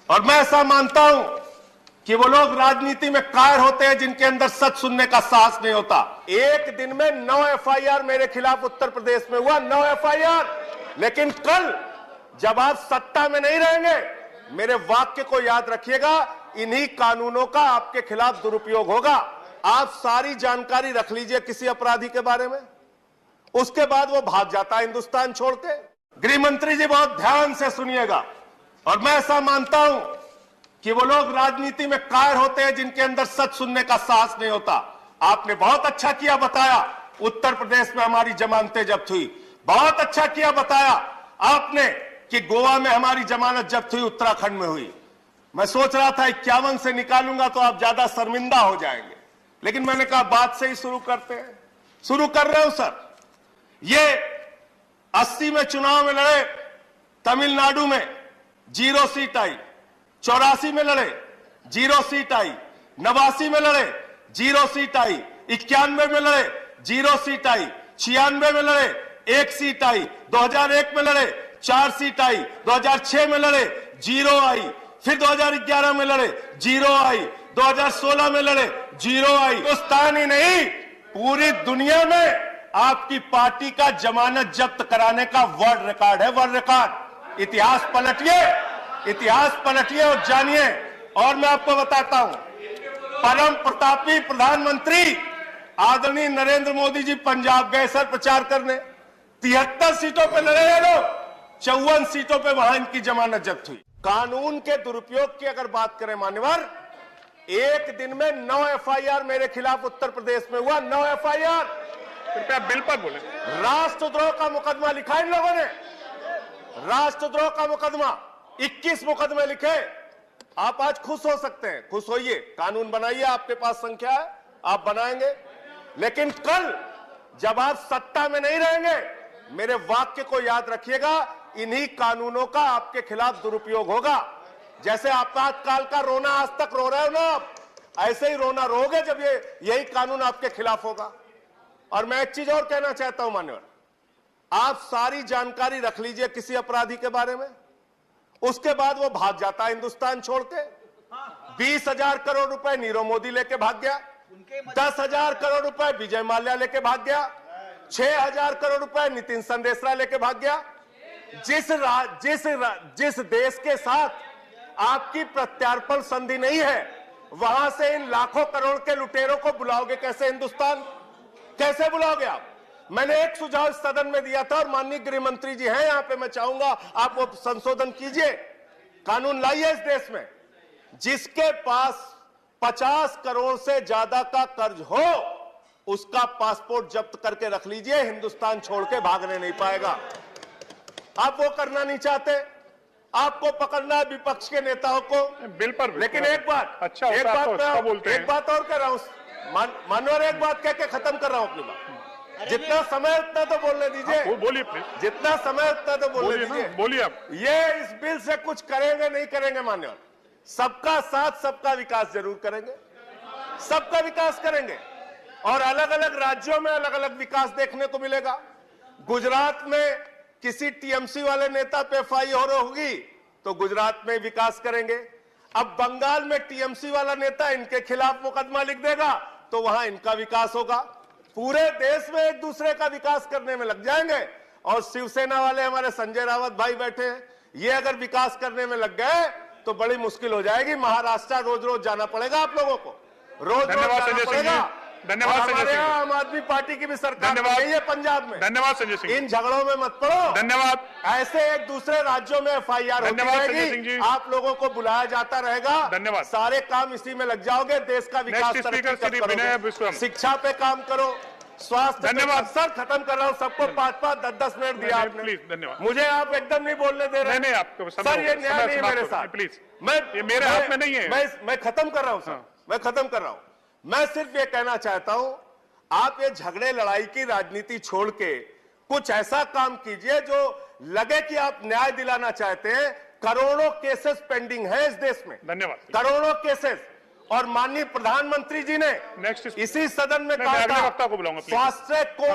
और मैं ऐसा मानता हूं कि वो लोग राजनीति में कायर होते हैं जिनके अंदर सच सुनने का साहस नहीं होता। एक दिन में 9 एफआईआर मेरे खिलाफ उत्तर प्रदेश में हुआ, 9 एफआईआर। लेकिन कल जब आप सत्ता में नहीं रहेंगे, मेरे वाक्य को याद रखिएगा, इन्हीं कानूनों का आपके खिलाफ दुरुपयोग होगा। आप सारी जानकारी रख लीजिए किसी अपराधी के बारे में, उसके बाद वो भाग जाता है हिंदुस्तान छोड़ के। गृह मंत्री जी बहुत ध्यान से सुनिएगा, और मैं ऐसा मानता हूं कि वो लोग राजनीति में कायर होते हैं जिनके अंदर सच सुनने का साहस नहीं होता। आपने बहुत अच्छा किया बताया, उत्तर प्रदेश में हमारी जमानतें जब्त हुई। बहुत अच्छा किया बताया आपने कि गोवा में हमारी जमानत जब्त हुई, उत्तराखंड में हुई। मैं सोच रहा था 51 से निकालूंगा तो आप ज्यादा शर्मिंदा हो जाएंगे, लेकिन मैंने कहा बात से ही शुरू करते हैं। शुरू कर रहे हो सर। ये 80 में चुनाव में लड़े, तमिलनाडु में 0 सीट आई। 84 में लड़े, 0 सीट आई। 89 में लड़े, 0 सीट आई। 91 में लड़े, 0 सीट आई। 96 में लड़े, 1 सीट आई। 2001 में लड़े, 4 सीट आई। 2006 में लड़े, 0 आई। फिर 2011 में लड़े, 0 आई। 2016 में लड़े, 0 आई। हिंदुस्तान ही नहीं, पूरी दुनिया में आपकी पार्टी का जमानत जब्त कराने का वर्ल्ड रिकॉर्ड है, वर्ल्ड रिकॉर्ड। इतिहास पलटिए, इतिहास पलटिए और जानिए। और मैं आपको बताता हूं, परम प्रतापी प्रधानमंत्री आदरणीय नरेंद्र मोदी जी पंजाब गए सर प्रचार करने। 73 सीटों पे लड़े हैं लोग, 54 सीटों पे वहां इनकी जमानत जब्त हुई। कानून के दुरुपयोग की अगर बात करें मान्यवर, एक दिन में 9 एफआईआर मेरे खिलाफ उत्तर प्रदेश में हुआ, 9 एफआईआर। कृपया बिल पर बोले। राष्ट्रद्रोह का मुकदमा लिखा इन लोगों ने, राष्ट्रद्रोह का मुकदमा 21 मुकदमे लिखे। आप आज खुश हो सकते हैं, खुश होइए, कानून बनाइए, आपके पास संख्या है, आप बनाएंगे। लेकिन कल जब आप सत्ता में नहीं रहेंगे, मेरे वाक्य को याद रखिएगा, इन्हीं कानूनों का आपके खिलाफ दुरुपयोग होगा। जैसे आपातकाल का रोना आज तक रो रहे हो ना आप, ऐसे ही रोना रोगे जब यही कानून आपके खिलाफ होगा। और मैं एक चीज और कहना चाहता हूं मान्यवर, आप सारी जानकारी रख लीजिए किसी अपराधी के बारे में, उसके बाद वो भाग जाता है हिंदुस्तान छोड़ के। 20,000 करोड़ रुपए नीरव मोदी लेके भाग गया, 10,000 करोड़ रुपए विजय माल्या लेके भाग गया, 6,000 करोड़ रुपए नितिन संदेशरा लेके भाग गया। जिस देश के साथ आपकी प्रत्यार्पण संधि नहीं है, वहां से इन लाखों करोड़ के लुटेरों को बुलाओगे कैसे हिंदुस्तान? कैसे बुलाओगे आप? मैंने एक सुझाव इस सदन में दिया था, और माननीय गृह मंत्री जी हैं यहां पे, मैं चाहूंगा आप वो संशोधन कीजिए, कानून लाइए इस देश में। जिसके पास 50 करोड़ से ज्यादा का कर्ज हो, उसका पासपोर्ट जब्त करके रख लीजिए, हिंदुस्तान छोड़ के भागने नहीं पाएगा। आप वो करना नहीं चाहते, आपको पकड़ना है विपक्ष के नेताओं को बिल पर। लेकिन एक बात, अच्छा एक बात और कह रहा हूं मानवर, एक बात कह के खत्म कर रहा हूं अपनी बात। जितना समय उतना तो बोलने दीजिए, बोलिए प्लीज। जितना समय उतना तो बोलने दीजिए, बोलिए आप। ये इस बिल से कुछ करेंगे नहीं करेंगे मान्यवर, सबका साथ सबका विकास जरूर करेंगे, सबका विकास करेंगे। और अलग अलग राज्यों में अलग अलग विकास देखने को मिलेगा। गुजरात में किसी टीएमसी वाले नेता पे एफआईआर होगी तो गुजरात में विकास करेंगे। अब बंगाल में टीएमसी वाला नेता इनके खिलाफ मुकदमा लिख देगा तो वहां इनका विकास होगा। पूरे देश में एक दूसरे का विकास करने में लग जाएंगे। और शिवसेना वाले हमारे संजय रावत भाई बैठे हैं, ये अगर विकास करने में लग गए तो बड़ी मुश्किल हो जाएगी। महाराष्ट्र रोज रोज जाना पड़ेगा आप लोगों को, रोज जाना पड़ेगा। धन्यवाद संजय सिंह। आम आदमी पार्टी की भी सरकार नहीं है पंजाब में। धन्यवाद संजय सिंह। इन झगड़ों में मत पड़ो। धन्यवाद। ऐसे एक दूसरे राज्यों में एफआईआर होती रहेगी, आप लोगों को बुलाया जाता रहेगा। धन्यवाद। सारे काम इसी में लग जाओगे, देश का विकास करोगे। शिक्षा पे काम करो, स्वास्थ्य। धन्यवाद सर, खत्म कर रहा हूँ। सबको 5-5, 10-10 मिनट दिया आपने। प्लीज धन्यवाद। मुझे आप एकदम नहीं बोलने दे रहे। नहीं आपको सर, ये न्याय नहीं है मेरे साथ। प्लीज, ये मेरे हाथ में नहीं है। मैं खत्म कर रहा हूँ सर, मैं खत्म कर रहा हूँ। मैं सिर्फ ये कहना चाहता हूं, आप ये झगड़े लड़ाई की राजनीति छोड़ के कुछ ऐसा काम कीजिए जो लगे कि आप न्याय दिलाना चाहते हैं। करोड़ों केसेस पेंडिंग है इस देश में। धन्यवाद। करोड़ों केसेस। और माननीय प्रधानमंत्री जी ने इसी सदन में कहा था, को बुलाऊंगा फास्ट ट्रैक कोर्ट